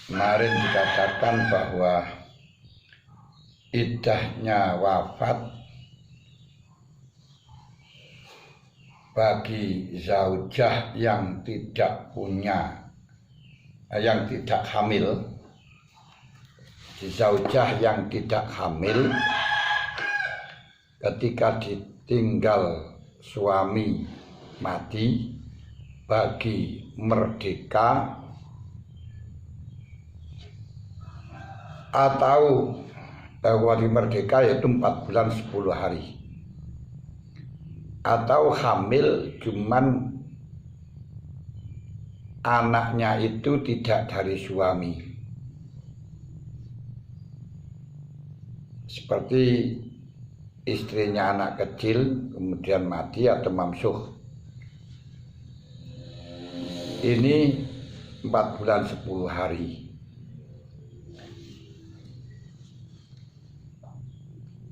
Kemarin dikatakan bahwa iddahnya wafat bagi zaujah yang tidak hamil. Zaujah yang tidak hamil ketika ditinggal suami mati, bagi merdeka atau wali merdeka yaitu 4 bulan 10 hari, atau hamil cuman anaknya itu tidak dari suami, seperti istrinya anak kecil kemudian mati atau mamsuh. Ini 4 bulan 10 hari.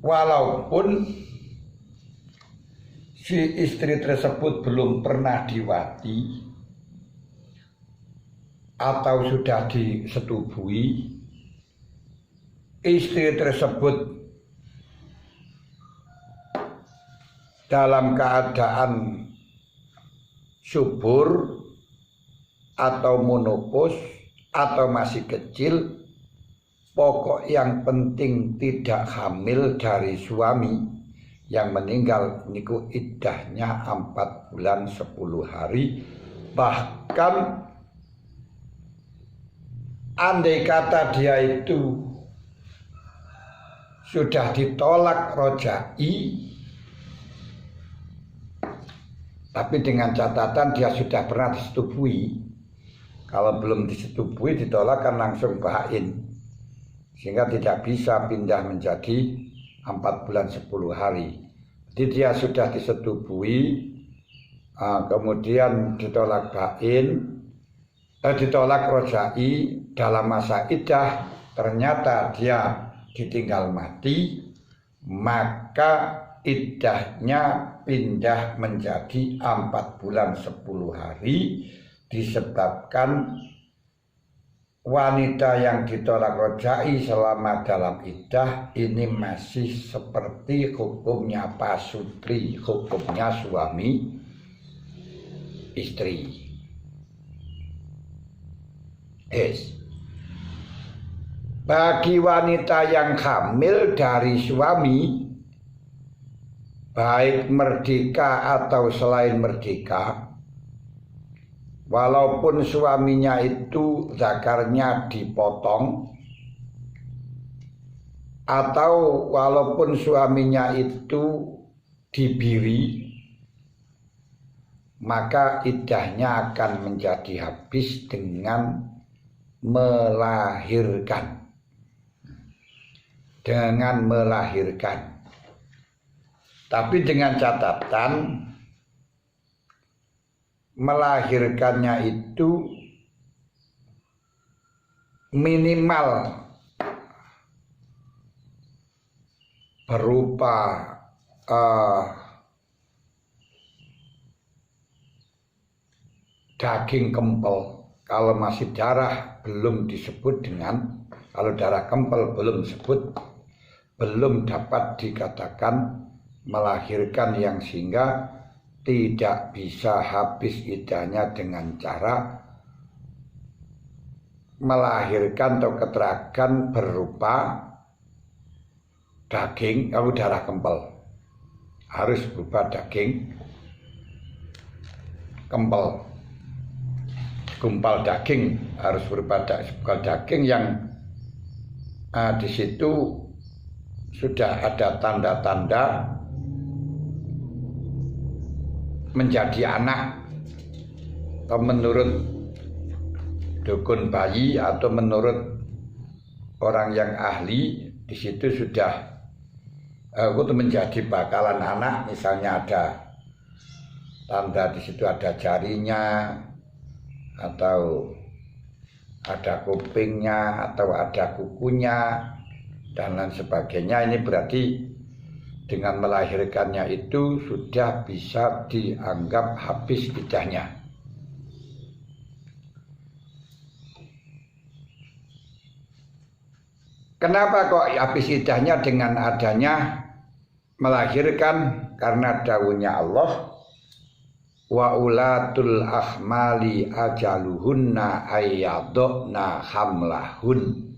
Walaupun si istri tersebut belum pernah diwati atau sudah disetubui, istri tersebut dalam keadaan subur atau menopause atau masih kecil, pokok yang penting tidak hamil dari suami yang meninggal, niku iddahnya 4 bulan 10 hari. Bahkan andai kata dia itu sudah ditolak rojai, tapi dengan catatan dia sudah pernah disetubui. Kalau belum disetubui ditolak kan langsung bain, sehingga tidak bisa pindah menjadi 4 bulan 10 hari. Jadi dia sudah disetubui, kemudian ditolak bain, ditolak rojai dalam masa iddah, ternyata dia ditinggal mati, maka iddahnya pindah menjadi 4 bulan 10 hari, disebabkan wanita yang ditolak rojai selama dalam iddah ini masih seperti hukumnya pasutri, hukumnya suami istri. Bagi wanita yang hamil dari suami, baik merdeka atau selain merdeka, walaupun suaminya itu zakarnya dipotong, atau walaupun suaminya itu dibiri, maka iddahnya akan menjadi habis dengan melahirkan. Tapi dengan catatan melahirkannya itu minimal berupa daging kempel. Kalau masih darah belum disebut dengan, kalau darah kempel belum dapat dikatakan melahirkan, yang sehingga tidak bisa habis iddahnya dengan cara melahirkan atau keterangan berupa daging. Kalau darah kempel harus berupa daging kempel, gumpal daging harus berupa daging yang di situ sudah ada tanda-tanda menjadi anak, atau menurut dukun bayi atau menurut orang yang ahli, di situ sudah menjadi bakalan anak. Misalnya ada tanda di situ, ada jarinya atau ada kupingnya atau ada kukunya dan lain sebagainya. Ini berarti dengan melahirkannya itu sudah bisa dianggap habis iddahnya. Kenapa kok habis iddahnya dengan adanya melahirkan? Karena dawuhnya Allah, wa ulatul ahmali ajaluhunna ayyadna hamlahun.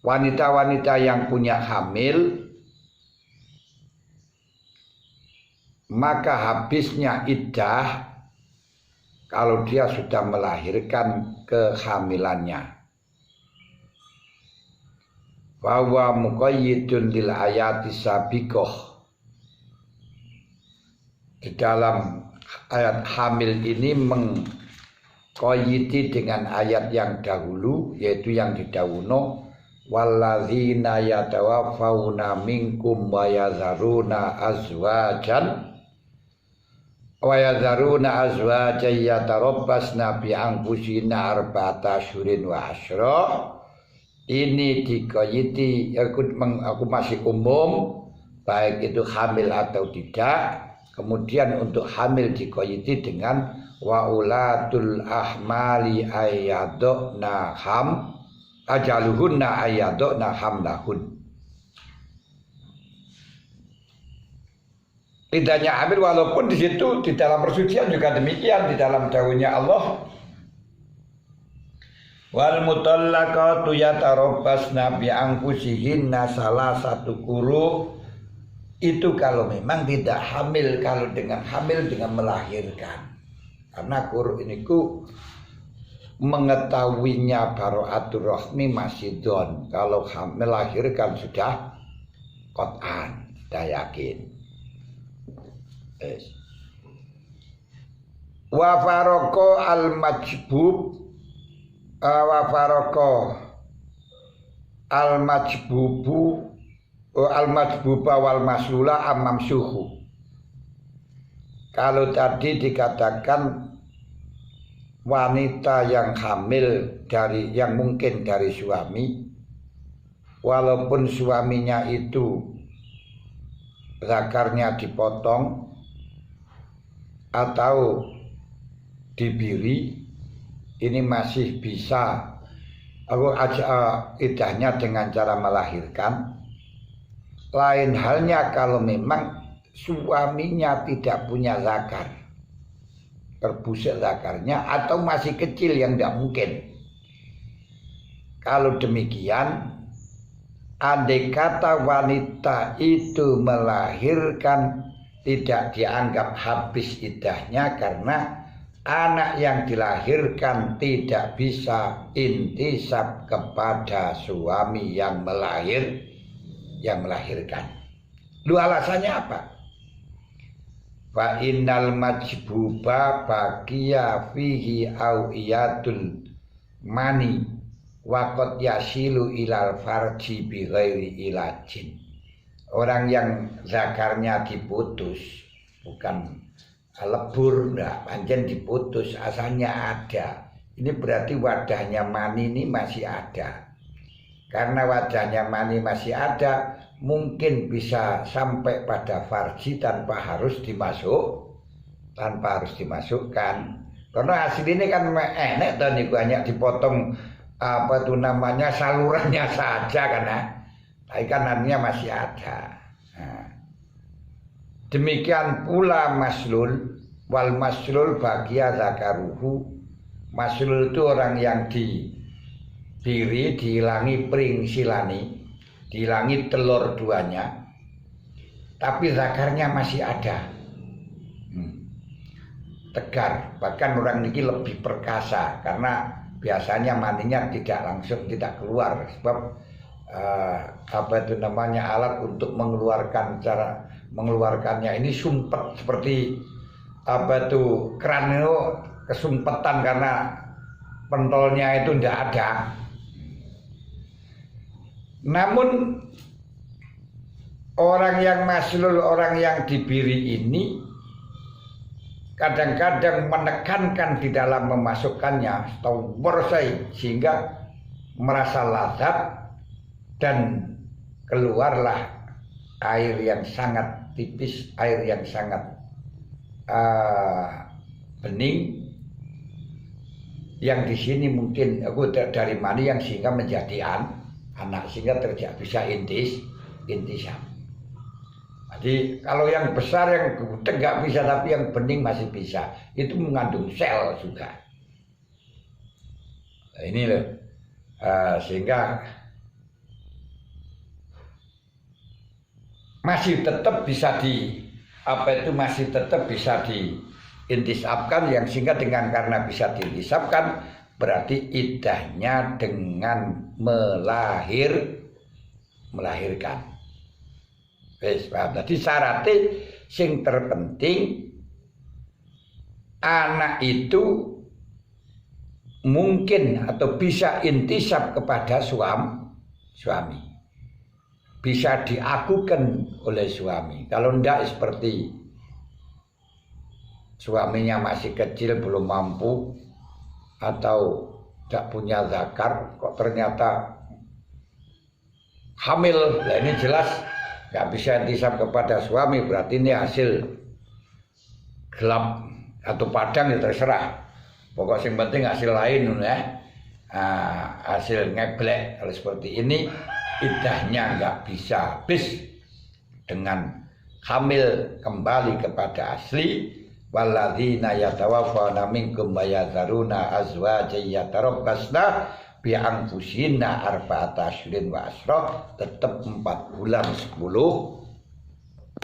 Wanita-wanita yang punya hamil maka habisnya iddah kalau dia sudah melahirkan kehamilannya. Bahwa muqayyidun lil ayati sabiqah. Di dalam ayat hamil ini mengqayyidi dengan ayat yang dahulu, yaitu yang didhawuhna walladzina yatawaffawna minkum wa yazaruna azwajan yatarabbasna bi anfusina arba'ata asyhurin wa asyra. Ini dikoyiti aku masih umum, baik itu hamil atau tidak. Kemudian untuk hamil dikoyiti dengan wa ulatul ahmali ayyadna ajaluhunna ayyadna hamlahun. Tidaknya hamil walaupun di situ di dalam persucian juga demikian, di dalam dawuhnya Allah, wal mutallaqatu yatarabbasna bi anfusihinna salasatu quru. Itu kalau memang tidak hamil, kalau dengan hamil dengan melahirkan. Karena quru ini mengetahuinya bara'atur rahmi masih don. Kalau melahirkan sudah qat'an, sudah yakin. Wa faraqo al-majbub wa faraqo al-majbubu al-majbuba wal masula amam suhu. Kalau tadi dikatakan wanita yang hamil dari yang mungkin dari suami, walaupun suaminya itu zakarnya dipotong atau dibiri, ini masih bisa iddahnya dengan cara melahirkan. Lain halnya kalau memang suaminya tidak punya zakar, terbusuk zakarnya atau masih kecil yang tidak mungkin. Kalau demikian, andai kata wanita itu melahirkan tidak dianggap habis iddahnya karena anak yang dilahirkan tidak bisa intisab kepada suami yang melahirkan. Lu alasannya apa? Fa innal majbuba baqiya fihi awiyatul mani wa qad yasilu ilal farji bi ghairi ilajin. Orang yang zakarnya diputus, bukan lebur, enggak, pancen diputus, asalnya ada. Ini berarti wadahnya mani ini masih ada. Karena wadahnya mani masih ada, mungkin bisa sampai pada farji tanpa harus dimasukkan. Karena hasil ini kan enak dan banyak dipotong salurannya saja karena kan artinya masih ada. Nah, demikian pula maslul wal maslul bagia zakaruhu. Maslul itu orang yang dibiri, dihilangi pring silani, dihilangi telur duanya, tapi zakarnya masih ada, tegar. Bahkan orang ini lebih perkasa karena biasanya maninya tidak keluar, sebab alat untuk mengeluarkannya ini sumpet, seperti keran itu kesumpetan karena pentolnya itu tidak ada. Namun orang yang maslul, orang yang dibiri ini kadang-kadang menekankan di dalam memasukkannya atau bersai sehingga merasa lazat dan keluarlah air yang sangat tipis, air yang sangat bening. yang di sini mungkin aku dari mani yang sehingga menjadi anak sehingga terjadi bisa intisab. Jadi kalau yang besar yang gede nggak bisa tapi yang bening masih bisa. Itu mengandung sel juga. Nah, ini loh sehingga masih tetap bisa masih tetap bisa diintisabkan yang sehingga karena bisa diintisabkan berarti iddahnya dengan melahirkan. Wis paham. Dadi syaratnya sing terpenting anak itu mungkin atau bisa intisab kepada suami. Bisa diakukan oleh suami. Kalau enggak seperti suaminya masih kecil belum mampu atau tidak punya zakar kok ternyata hamil. Nah ini jelas nggak bisa intisab kepada suami, berarti ini hasil gelap atau padang ya terserah. Pokoknya yang penting hasil lain ya. Hasil ngeblek kalau seperti ini iddahnya nggak bisa habis dengan hamil kembali kepada asli. Walladzina yatawaffawna minkum wa yadharuna azwajan yatarabbasna bi anfusihinna arba'ata asyhurin wa asra, tetap 4 bulan 10